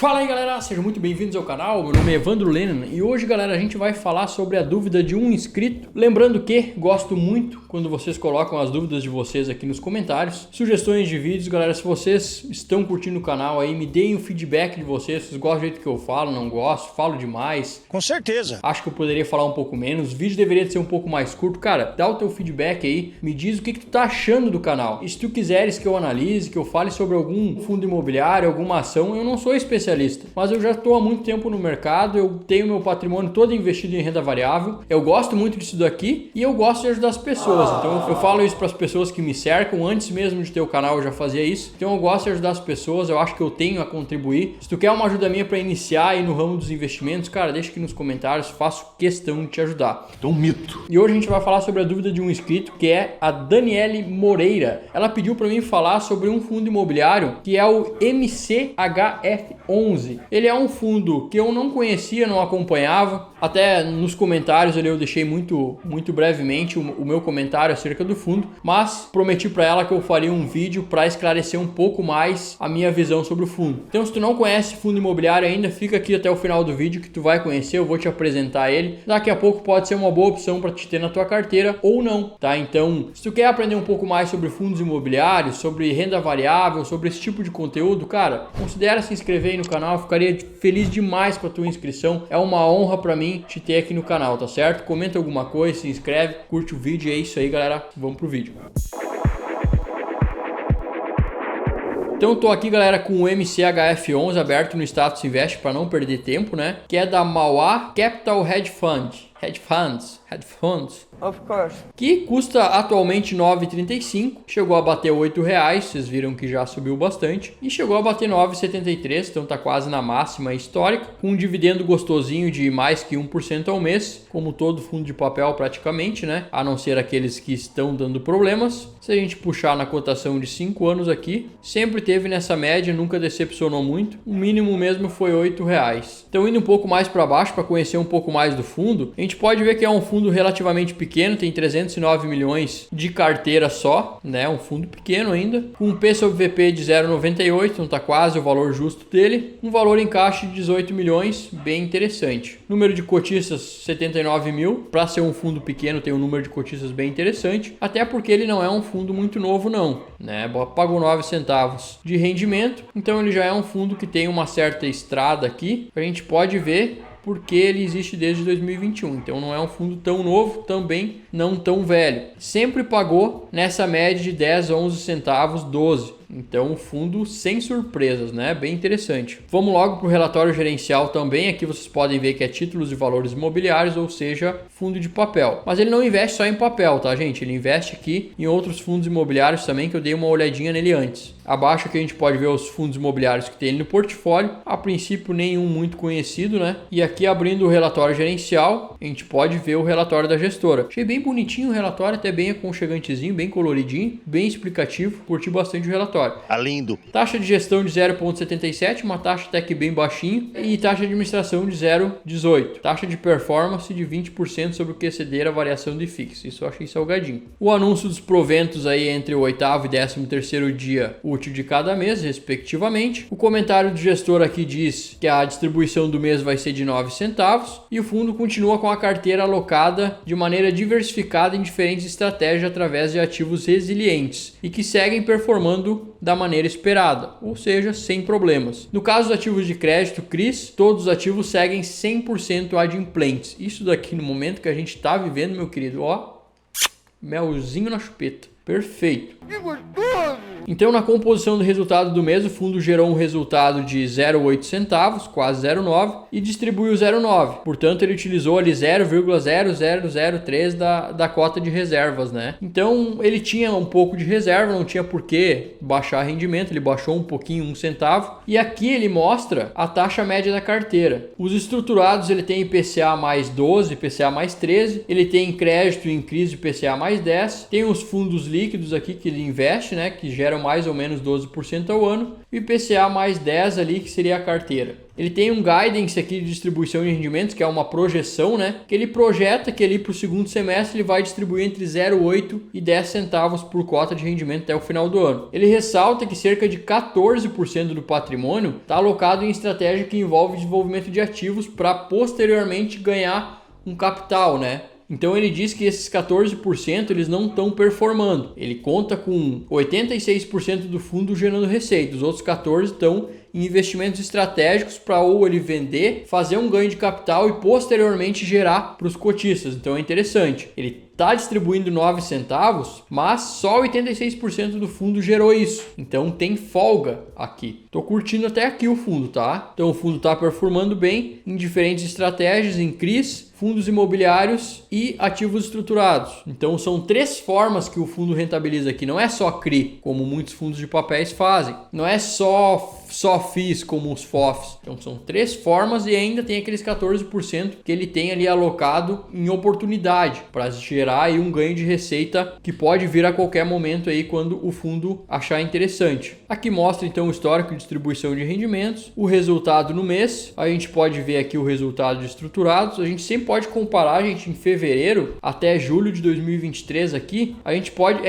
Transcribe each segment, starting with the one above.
Fala aí galera, sejam muito bem-vindos ao canal, meu nome é Evandro Lennon e hoje galera a gente vai falar sobre a dúvida de um inscrito. Lembrando que gosto muito quando vocês colocam as dúvidas de vocês aqui nos comentários, sugestões de vídeos. Galera, se vocês estão curtindo o canal aí, me deem o feedback de vocês, vocês gostam do jeito que eu falo, não gosto, falo demais. Com certeza. Acho que eu poderia falar um pouco menos, o vídeo deveria ser um pouco mais curto. Cara, dá o teu feedback aí, me diz o que tu tá achando do canal. E se tu quiseres que eu analise, que eu fale sobre algum fundo imobiliário, alguma ação, eu não sou especialista, mas eu já estou há muito tempo no mercado, eu tenho meu patrimônio todo investido em renda variável, eu gosto muito disso daqui e eu gosto de ajudar as pessoas. Então eu falo isso para as pessoas que me cercam, antes mesmo de ter o canal eu já fazia isso. Então eu gosto de ajudar as pessoas, eu acho que eu tenho a contribuir. Se tu quer uma ajuda minha para iniciar aí no ramo dos investimentos, cara, deixa aqui nos comentários, faço questão de te ajudar. É um mito. E hoje a gente vai falar sobre a dúvida de um inscrito, que é a Daniele Moreira. Ela pediu para mim falar sobre um fundo imobiliário que é o MCHF11. Ele é um fundo que eu não conhecia, não acompanhava. Até nos comentários ali eu deixei muito brevemente o meu comentário acerca do fundo, mas prometi para ela que eu faria um vídeo para esclarecer um pouco mais a minha visão sobre o fundo. Então, se tu não conhece fundo imobiliário ainda, fica aqui até o final do vídeo que tu vai conhecer, eu vou te apresentar ele. Daqui a pouco pode ser uma boa opção para te ter na tua carteira ou não, tá? Então, se tu quer aprender um pouco mais sobre fundos imobiliários, sobre renda variável, sobre esse tipo de conteúdo, cara, considera se inscrever aí no canal, eu ficaria feliz demais com a tua inscrição. É uma honra para mim te ter aqui no canal, tá certo? Comenta alguma coisa, se inscreve, curte o vídeo e é isso aí, galera. Vamos pro vídeo. Então eu tô aqui, galera, com o MCHF11 aberto no Status Invest para não perder tempo, né? Que é da Mauá Capital Hedge Funds. Of course. Que custa atualmente R$ 9,35, chegou a bater R$ 8,00, vocês viram que já subiu bastante, e chegou a bater R$ 9,73, então tá quase na máxima histórica, com um dividendo gostosinho de mais que 1% ao mês, como todo fundo de papel praticamente, né? A não ser aqueles que estão dando problemas. Se a gente puxar na cotação de 5 anos aqui, sempre teve nessa média, nunca decepcionou muito, o mínimo mesmo foi R$ 8,00. Então indo um pouco mais para baixo para conhecer um pouco mais do fundo, a gente pode ver que é um fundo relativamente pequeno, tem 309 milhões de carteira só, né? Um fundo pequeno ainda, com um P sobre VP de 0,98, então tá quase o valor justo dele, um valor em caixa de 18 milhões, bem interessante. Número de cotistas 79 mil, para ser um fundo pequeno tem um número de cotistas bem interessante, até porque ele não é um fundo muito novo não, né? Pagou 9 centavos de rendimento, então ele já é um fundo que tem uma certa estrada aqui, a gente pode ver porque ele existe desde 2021, então não é um fundo tão novo, também não tão velho. Sempre pagou nessa média de 10, 11 centavos, 12. Então, um fundo sem surpresas, né? Bem interessante. Vamos logo para o relatório gerencial também. Aqui vocês podem ver que é títulos de valores imobiliários, ou seja, fundo de papel. Mas ele não investe só em papel, tá, gente? Ele investe aqui em outros fundos imobiliários também, que eu dei uma olhadinha nele antes. Abaixo aqui a gente pode ver os fundos imobiliários que tem no portfólio. A princípio, nenhum muito conhecido, né? E aqui, abrindo o relatório gerencial, a gente pode ver o relatório da gestora. Achei bem bonitinho o relatório, até bem aconchegantezinho, bem coloridinho, bem explicativo. Curti bastante o relatório. Tá lindo. Taxa de gestão de 0,77, uma taxa até que bem baixinho, e taxa de administração de 0,18. Taxa de performance de 20% sobre o que exceder a variação de fixo. Isso eu achei salgadinho. O anúncio dos proventos aí entre o 8º e 13º dia útil de cada mês, respectivamente. O comentário do gestor aqui diz que a distribuição do mês vai ser de 9 centavos e o fundo continua com a carteira alocada de maneira diversificada em diferentes estratégias através de ativos resilientes e que seguem performando da maneira esperada, ou seja, sem problemas. No caso dos ativos de crédito CRIs, todos os ativos seguem 100% adimplentes. Isso daqui no momento que a gente está vivendo, meu querido, ó, melzinho na chupeta. Perfeito. Que gostoso! Então, na composição do resultado do mês, o fundo gerou um resultado de 0,8 centavos, quase 0,9, e distribuiu 0,9. Portanto, ele utilizou ali 0,0003 da cota de reservas, né? Então, ele tinha um pouco de reserva, não tinha por que baixar rendimento, ele baixou um pouquinho, 1 centavo. E aqui ele mostra a taxa média da carteira. Os estruturados, ele tem IPCA mais 12, IPCA mais 13, ele tem crédito em crise IPCA mais 10, tem os fundos líquidos aqui que ele investe, né? Que gera geram mais ou menos 12% ao ano, e IPCA mais 10 ali, que seria a carteira. Ele tem um guidance aqui de distribuição de rendimentos, que é uma projeção, né? Que ele projeta que ali para o segundo semestre ele vai distribuir entre 0,8 e 10 centavos por cota de rendimento até o final do ano. Ele ressalta que cerca de 14% do patrimônio está alocado em estratégia que envolve desenvolvimento de ativos para posteriormente ganhar um capital, né? Então ele diz que esses 14% eles não estão performando. Ele conta com 86% do fundo gerando receita, os outros 14% estão em investimentos estratégicos para ou ele vender, fazer um ganho de capital e posteriormente gerar para os cotistas. Então é interessante. Ele está distribuindo 9 centavos, mas só 86% do fundo gerou isso. Então tem folga aqui. Tô curtindo até aqui o fundo, tá? Então o fundo está performando bem em diferentes estratégias, em CRIs, fundos imobiliários e ativos estruturados. Então são 3 formas que o fundo rentabiliza aqui. Não é só CRI, como muitos fundos de papéis fazem. Não é só FIIs como os FOFs. Então são 3 formas e ainda tem aqueles 14% que ele tem ali alocado em oportunidade para gerar aí um ganho de receita que pode vir a qualquer momento aí quando o fundo achar interessante. Aqui mostra então o histórico de distribuição de rendimentos, o resultado no mês. A gente pode ver aqui o resultado de estruturados. A gente sempre pode comparar, gente, em fevereiro até julho de 2023 aqui. É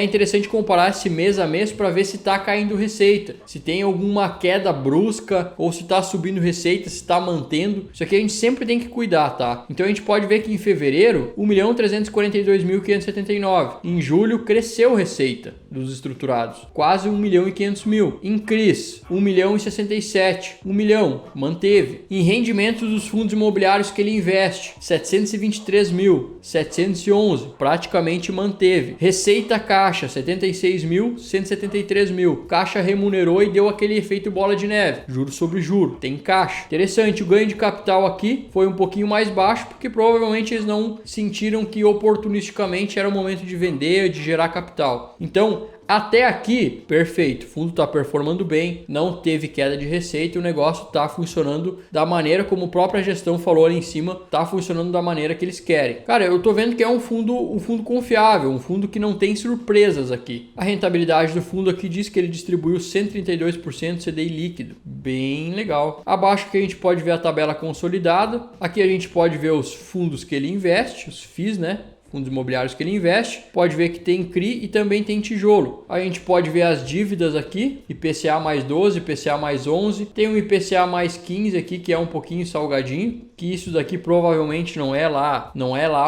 interessante comparar esse mês a mês para ver se está caindo receita, se tem alguma queda brusca ou se está subindo receita, se está mantendo. Isso aqui a gente sempre tem que cuidar, tá? Então a gente pode ver que em fevereiro 1.342.579. Em julho cresceu receita dos estruturados, quase 1.500.000. Em CRIs 1.067. 1 milhão, manteve. Em rendimentos dos fundos imobiliários que ele investe, 723.711, praticamente manteve. Receita caixa 76.173.000. Caixa remunerou e deu aquele efeito bola de neve, juro sobre juro, tem caixa. Interessante, o ganho de capital aqui foi um pouquinho mais baixo, porque provavelmente eles não sentiram que oportunisticamente era o momento de vender, de gerar capital. Então, até aqui, perfeito, o fundo está performando bem, não teve queda de receita, o negócio está funcionando da maneira como a própria gestão falou ali em cima, está funcionando da maneira que eles querem. Cara, eu tô vendo que é um fundo confiável, um fundo que não tem surpresas aqui. A rentabilidade do fundo aqui diz que ele distribuiu 132% CDI líquido, bem legal. Abaixo que a gente pode ver a tabela consolidada, aqui a gente pode ver os fundos que ele investe, os FIIs, né? Fundos imobiliários que ele investe, pode ver que tem CRI e também tem tijolo. A gente pode ver as dívidas aqui, IPCA mais 12, IPCA mais 11, tem um IPCA mais 15 aqui que é um pouquinho salgadinho, que isso daqui provavelmente não é lá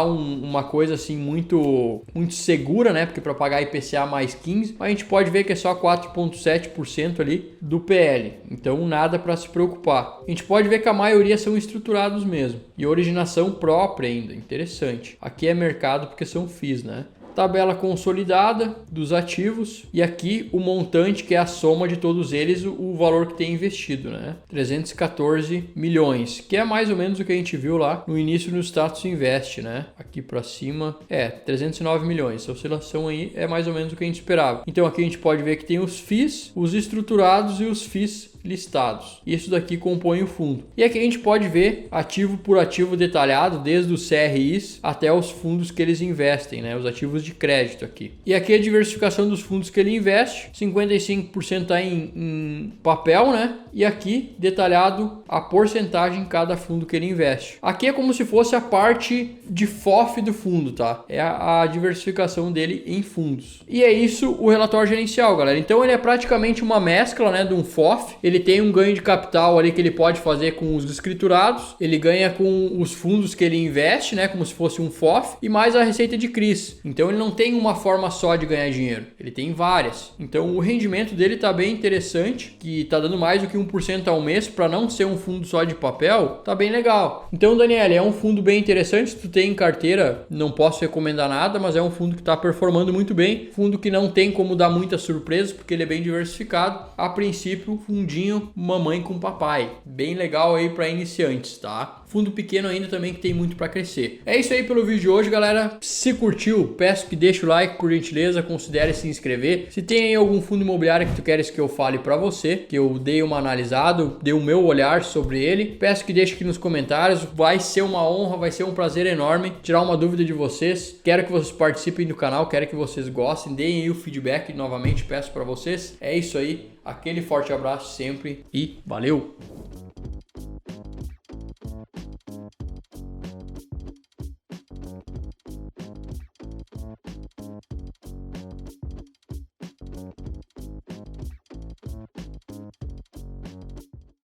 uma coisa assim muito segura, né? Porque para pagar IPCA mais 15, a gente pode ver que é só 4,7% ali do PL. Então nada para se preocupar. A gente pode ver que a maioria são estruturados mesmo e originação própria ainda, interessante. Aqui é mercado porque são FIIs, né? Tabela consolidada dos ativos e aqui o montante que é a soma de todos eles, o valor que tem investido, né? 314 milhões, que é mais ou menos o que a gente viu lá no início no Status Invest, né? Aqui para cima 309 milhões. Essa oscilação aí é mais ou menos o que a gente esperava. Então aqui a gente pode ver que tem os FIIs, os estruturados e os FIIs listados. Isso daqui compõe o fundo. E aqui a gente pode ver ativo por ativo detalhado, desde os CRIs até os fundos que eles investem, né? Os ativos de crédito aqui. E aqui a diversificação dos fundos que ele investe, 55% está em papel, né? E aqui detalhado a porcentagem em cada fundo que ele investe. Aqui é como se fosse a parte de FOF do fundo, tá? É a diversificação dele em fundos. E é isso o relatório gerencial, galera. Então ele é praticamente uma mescla, né, de um FOF. Ele tem um ganho de capital ali que ele pode fazer com os escriturados, ele ganha com os fundos que ele investe, né, como se fosse um FOF, e mais a receita de CRIs. Então ele não tem uma forma só de ganhar dinheiro, ele tem várias. Então o rendimento dele tá bem interessante, que tá dando mais do que 1% ao mês para não ser um fundo só de papel, tá bem legal. Então, Daniel, é um fundo bem interessante, se tu tem em carteira, não posso recomendar nada, mas é um fundo que tá performando muito bem, fundo que não tem como dar muitas surpresas, porque ele é bem diversificado. A princípio, fundinho fundinho mamãe com papai. Bem legal aí para iniciantes, tá? Fundo pequeno ainda também que tem muito para crescer. É isso aí pelo vídeo de hoje, galera. Se curtiu, peço que deixe o like, por gentileza, considere se inscrever. Se tem aí algum fundo imobiliário que tu queres que eu fale para você, que eu dei uma analisada, dei o meu olhar sobre ele, peço que deixe aqui nos comentários. Vai ser uma honra, vai ser um prazer enorme tirar uma dúvida de vocês. Quero que vocês participem do canal, quero que vocês gostem, deem aí o feedback novamente, peço para vocês. É isso aí, aquele forte abraço sempre e valeu!